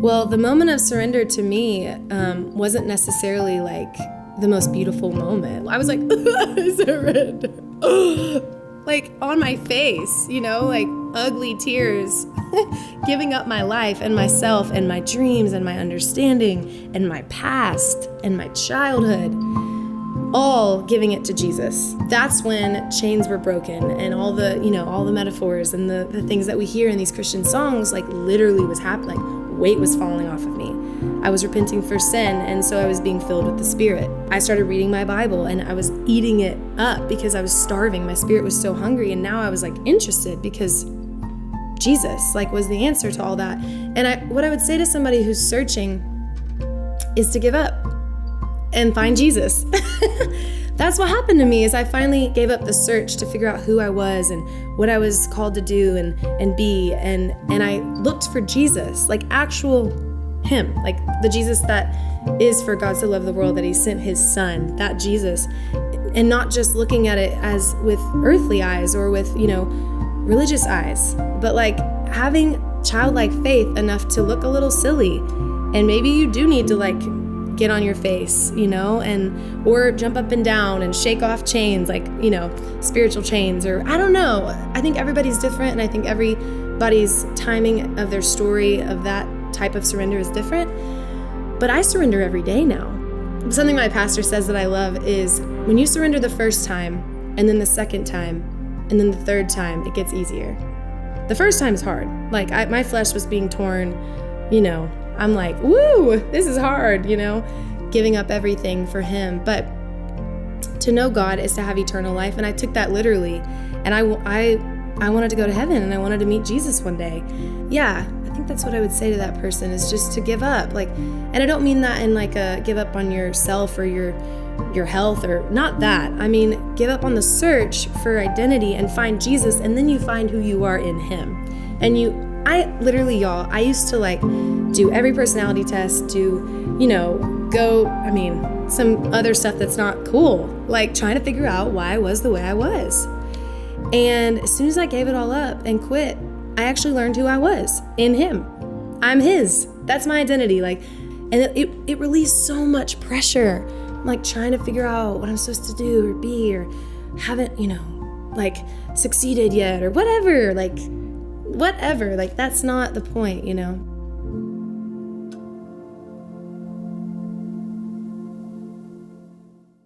Well, the moment of surrender to me wasn't necessarily like the most beautiful moment. I was like, I surrender. Like on my face, like ugly tears, giving up my life and myself and my dreams and my understanding and my past and my childhood, all giving it to Jesus. That's when chains were broken and all the metaphors and the things that we hear in these Christian songs, like literally was happening. Like weight was falling off of me. I was repenting for sin, and so I was being filled with the Spirit. I started reading my Bible, and I was eating it up because I was starving. My spirit was so hungry, and now I was like interested because Jesus was the answer to all that. And what I would say to somebody who's searching is to give up and find Jesus. That's what happened to me. Is I finally gave up the search to figure out who I was and what I was called to do and be, and I looked for Jesus, like actual him, like the Jesus that is for God so loved the world that he sent his son, that Jesus, and not just looking at it as with earthly eyes or with religious eyes, but like having childlike faith enough to look a little silly. And maybe you do need to get on your face, or jump up and down and shake off chains, spiritual chains, or I don't know. I think everybody's different, and I think everybody's timing of their story of that type of surrender is different. But I surrender every day now. Something my pastor says that I love is when you surrender the first time, and then the second time, and then the third time, it gets easier. The first time is hard. My flesh was being torn, I'm like, woo, this is hard, giving up everything for him. But to know God is to have eternal life. And I took that literally. And I wanted to go to heaven, and I wanted to meet Jesus one day. Yeah, I think that's what I would say to that person, is just to give up. And I don't mean that in a give up on yourself or your health, or not that. I mean, give up on the search for identity and find Jesus, and then you find who you are in him. And I literally, y'all, I used to do every personality test, some other stuff that's not cool, trying to figure out why I was the way I was. And as soon as I gave it all up and quit, I actually learned who I was in him. I'm his. That's my identity. And it released so much pressure. I'm trying to figure out what I'm supposed to do or be, or haven't, succeeded yet, or whatever. That's not the point,